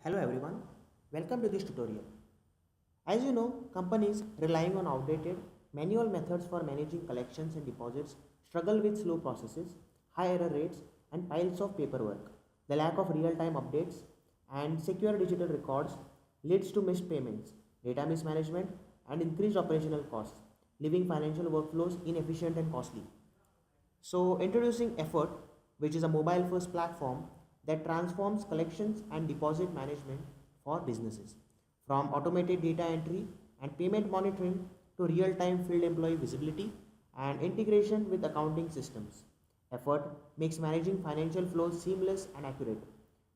Hello everyone, welcome to this tutorial. As you know, companies relying on outdated manual methods for managing collections and deposits struggle with slow processes, high error rates, and piles of paperwork. The lack of real-time updates and secure digital records leads to missed payments, data mismanagement, and increased operational costs, leaving financial workflows inefficient and costly. So, introducing Effort, which is a mobile first platform that transforms collections and deposit management for businesses. From automated data entry and payment monitoring to real time field employee visibility and integration with accounting systems. Effort makes managing financial flows seamless and accurate.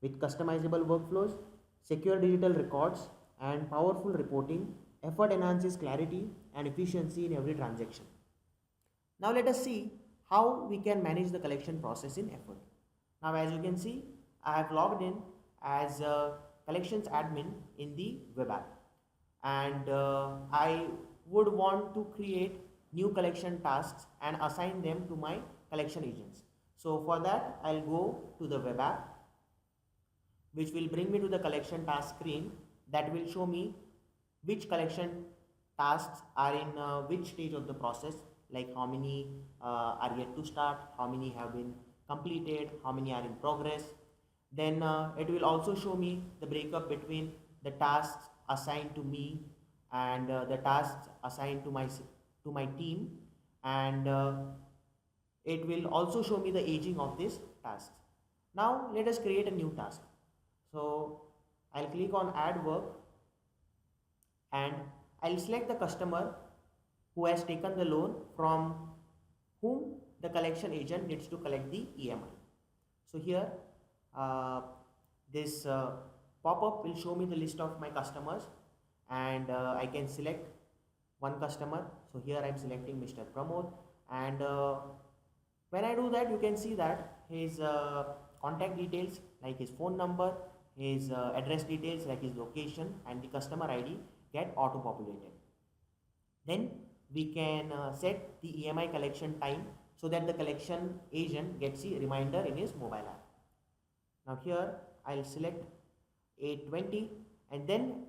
With customizable workflows, secure digital records, and powerful reporting, Effort enhances clarity and efficiency in every transaction. Now let us see how we can manage the collection process in Effort. Now as you can see, I have logged in as a collections admin in the web app, and I would want to create new collection tasks and assign them to my collection agents. So for that I'll go to the web app, which will bring me to the collection task screen that will show me which collection tasks are in which stage of the process, like how many are yet to start, how many have been completed, how many are in progress. Then it will also show me the breakup between the tasks assigned to me and the tasks assigned to my team, and it will also show me the aging of these tasks. Now let us create a new task. So I'll click on add work, and I'll select the customer who has taken the loan from whom the collection agent needs to collect the EMI. So here this pop-up will show me the list of my customers, and I can select one customer. So here I'm selecting Mr. Pramod, and when I do that, you can see that his contact details like his phone number, his address details like his location, and the customer ID get auto populated. Then we can set the EMI collection time so that the collection agent gets a reminder in his mobile app. Now here I'll select 820, and then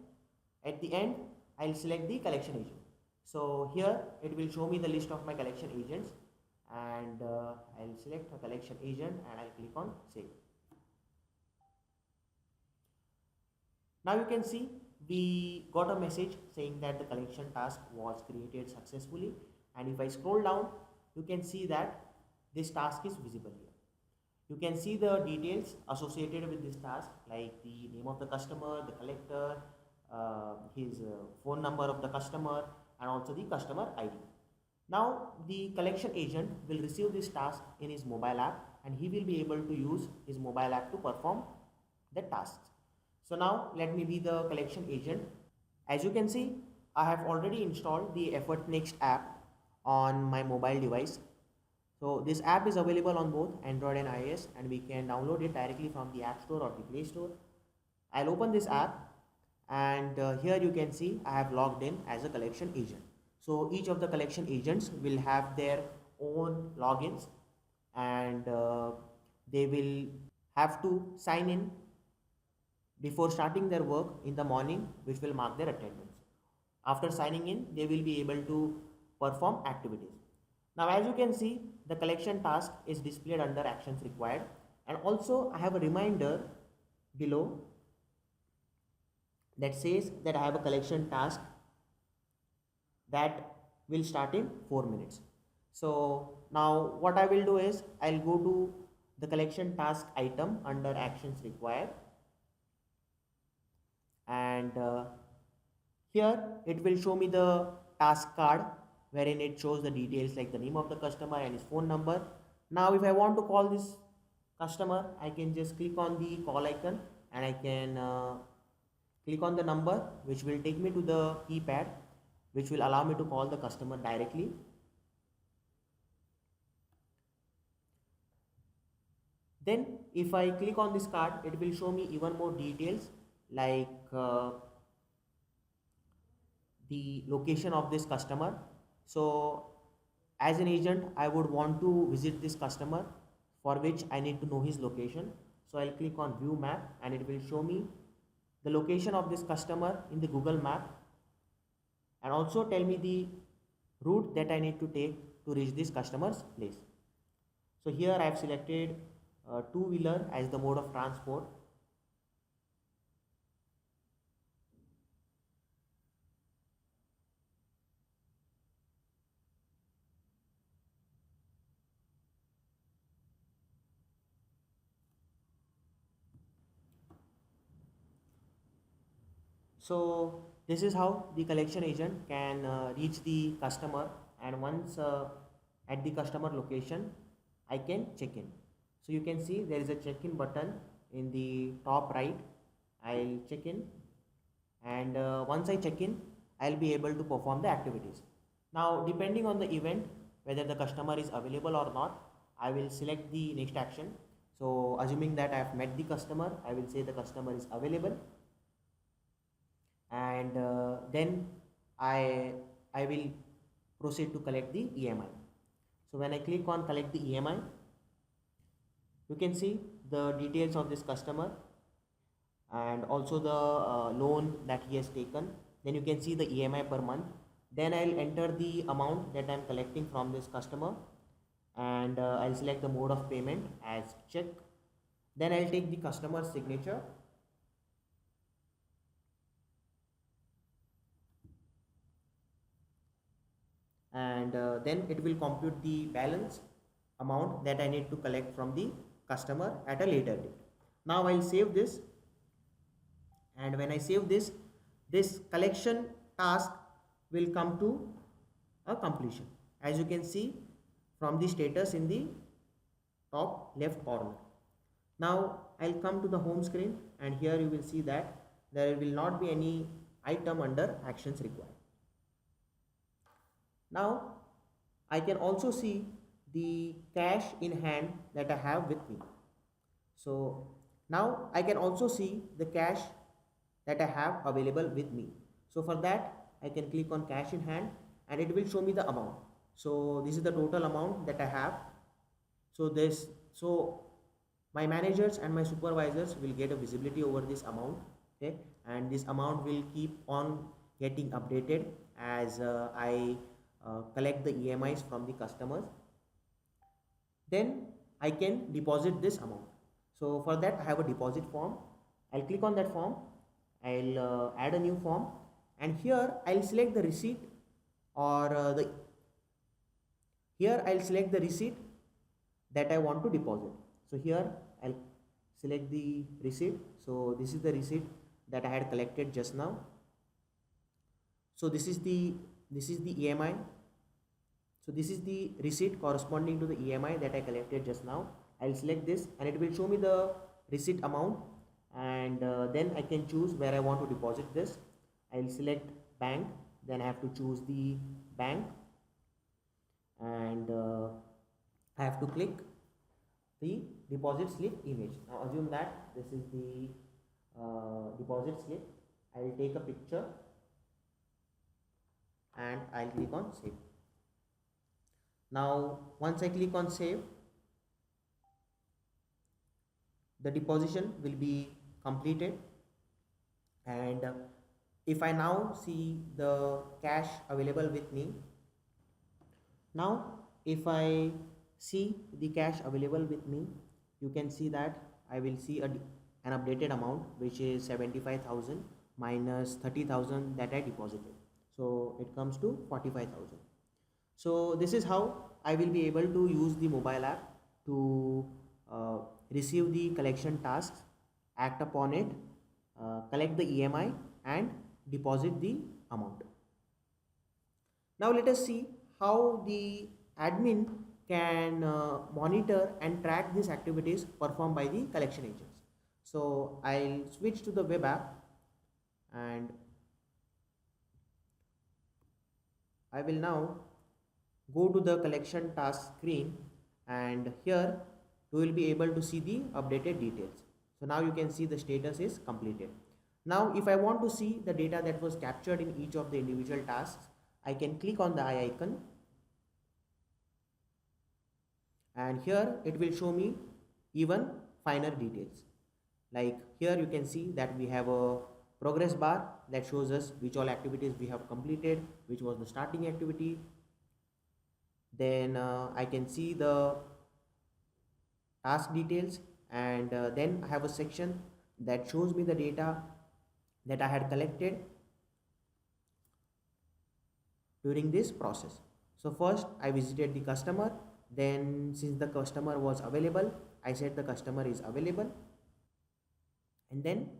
at the end I'll select the collection agent. So here it will show me the list of my collection agents, and I'll select a collection agent and I'll click on save. Now you can see we got a message saying that the collection task was created successfully, and if I scroll down, you can see that this task is visible here. You can see the details associated with this task, like the name of the customer, the collector, his phone number of the customer, and also the customer ID. Now the collection agent will receive this task in his mobile app, and he will be able to use his mobile app to perform the tasks. So now let me be the collection agent. As you can see, I have already installed the Effort Next app on my mobile device. So this app is available on both Android and iOS, and we can download it directly from the App Store or the Play Store. I'll open this app, and here you can see I have logged in as a collection agent. So each of the collection agents will have their own logins, and they will have to sign in before starting their work in the morning, which will mark their attendance. After signing in, they will be able to perform activities. Now as you can see, the collection task is displayed under actions required, and also I have a reminder below that says that I have a collection task that will start in 4 minutes. So now what I will do is I'll go to the collection task item under actions required, and here it will show me the task card wherein it shows the details like the name of the customer and his phone number. Now if I want to call this customer, I can just click on the call icon, and I can click on the number, which will take me to the keypad, which will allow me to call the customer directly. Then if I click on this card, it will show me even more details like the location of this customer. So as an agent, I would want to visit this customer, for which I need to know his location. So I'll click on view map, and it will show me the location of this customer in the Google map, and also tell me the route that I need to take to reach this customer's place. So here I have selected two-wheeler as the mode of transport. So this is how the collection agent can reach the customer, and once at the customer location I can check in. So you can see there is a check-in button in the top right. I'll check in, and once I check in I'll be able to perform the activities. Now depending on the event whether the customer is available or not, I will select the next action. So assuming that I have met the customer, I will say the customer is available, and then I will proceed to collect the EMI. So when I click on collect the EMI, you can see the details of this customer and also the loan that he has taken. Then you can see the EMI per month. Then I'll enter the amount that I'm collecting from this customer, and I'll select the mode of payment as check. Then I'll take the customer's signature, and then it will compute the balance amount that I need to collect from the customer at a later date. Now I'll save this, and when I save this, this collection task will come to a completion, as you can see from the status in the top left corner. Now I'll come to the home screen, and here you will see that there will not be any item under actions required. Now I can also see the cash in hand that I have with me. So now I can also see the cash that I have available with me. So for that I can click on cash in hand, and it will show me the amount. So this is the total amount that I have. So my managers and my supervisors will get a visibility over this amount, okay, and this amount will keep on getting updated as I collect the EMIs from the customers. Then I can deposit this amount. So for that I have a deposit form. I'll click on that form, I'll add a new form, and here I'll select the receipt, or here I'll select the receipt that I want to deposit. So here I'll select the receipt. So this is the receipt that I had collected just now. So this is the EMI. So this is the receipt corresponding to the EMI that I collected just now. I'll select this, and it will show me the receipt amount, and then I can choose where I want to deposit this. I'll select bank, then I have to choose the bank, and I have to click the deposit slip image. Now assume that this is the deposit slip. I'll take a picture, and I'll click on save. Now once I click on save, the deposition will be completed, and if I now see the cash available with me, now if I see the cash available with me, you can see that I will see an updated amount, which is 75,000 minus 30,000 that I deposited. So it comes to 45,000. So this is how I will be able to use the mobile app to receive the collection tasks, act upon it, collect the EMI, and deposit the amount. Now let us see how the admin can monitor and track these activities performed by the collection agents. So I'll switch to the web app, and I will now go to the collection task screen, and here you will be able to see the updated details. So now you can see the status is completed. Now if I want to see the data that was captured in each of the individual tasks, I can click on the eye icon, and here it will show me even finer details. Like here you can see that we have a progress bar that shows us which all activities we have completed, which was the starting activity. Then I can see the task details, and then I have a section that shows me the data that I had collected during this process. So first I visited the customer, then since the customer was available, I said the customer is available, and then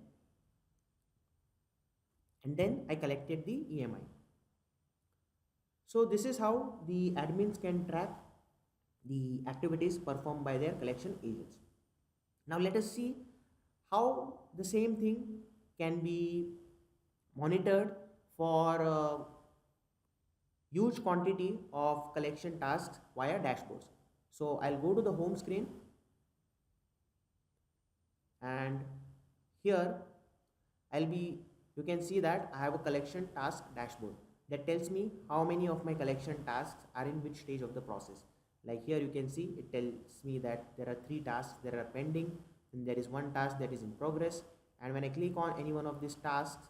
I collected the EMI. So this is how the admins can track the activities performed by their collection agents. Now let us see how the same thing can be monitored for a huge quantity of collection tasks via dashboards. So I'll go to the home screen, and here I'll be, you can see that I have a collection task dashboard that tells me how many of my collection tasks are in which stage of the process. Like here you can see it tells me that there are 3 tasks that are pending, and there is 1 task that is in progress. And when I click on any one of these tasks,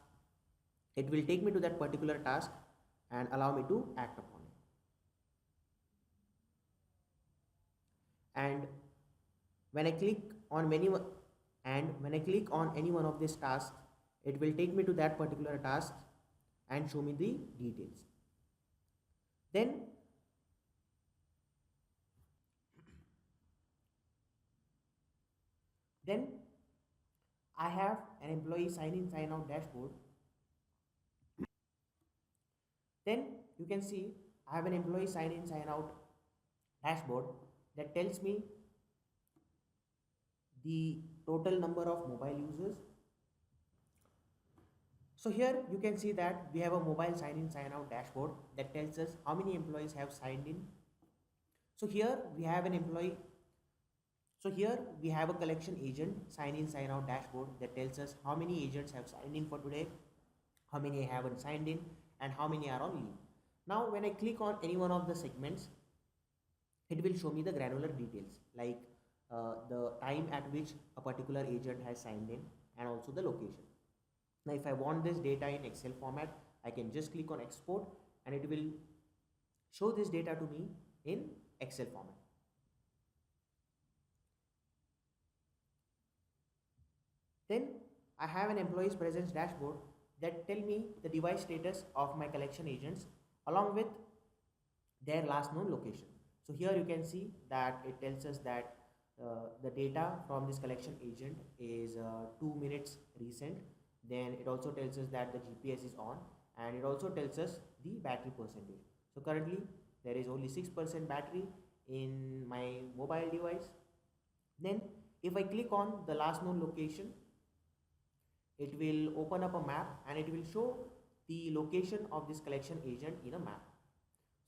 it will take me to that particular task and allow me to act upon it. And when I click on many and when I click on any one of these tasks, it will take me to that particular task and show me the details. Then then I have an employee sign in sign out dashboard. Then you can see I have an employee sign in sign out dashboard that tells me the total number of mobile users. So here you can see that we have a mobile sign in sign out dashboard that tells us how many employees have signed in. So here we have an employee. So here we have a collection agent sign in sign out dashboard that tells us how many agents have signed in for today, how many haven't signed in, and how many are on leave. Now when I click on any one of the segments, it will show me the granular details, like the time at which a particular agent has signed in, and also the location. Now if I want this data in Excel format, I can just click on export, and it will show this data to me in Excel format. Then I have an employees presence dashboard that tell me the device status of my collection agents along with their last known location. So here you can see that it tells us that the data from this collection agent is 2 minutes recent. Then it also tells us that the GPS is on, and it also tells us the battery percentage. So currently there is only 6% battery in my mobile device. Then if I click on the last known location, it will open up a map and it will show the location of this collection agent in a map.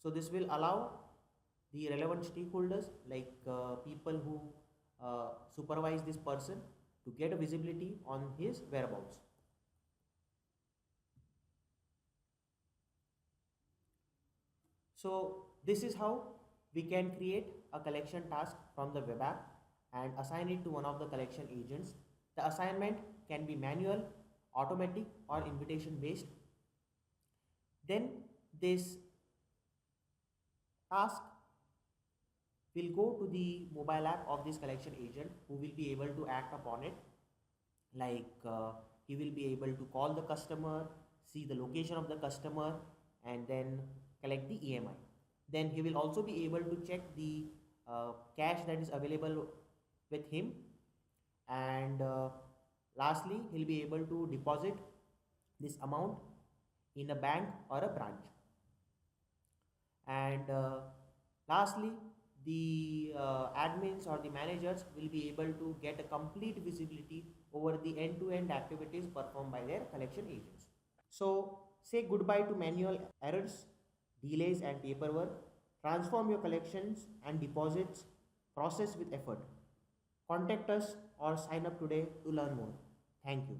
So this will allow the relevant stakeholders, like people who supervise this person, to get a visibility on his whereabouts. So this is how we can create a collection task from the web app and assign it to one of the collection agents. The assignment can be manual, automatic, or invitation based. Then this task will go to the mobile app of this collection agent, who will be able to act upon it. Like he will be able to call the customer, see the location of the customer, and then collect the EMI. Then he will also be able to check the cash that is available with him, and lastly he'll be able to deposit this amount in a bank or a branch. And lastly, the admins or the managers will be able to get a complete visibility over the end-to-end activities performed by their collection agents. So say goodbye to manual errors, delays, and paperwork. Transform your collections and deposits process with effort. Contact us or sign up today to learn more. Thank you.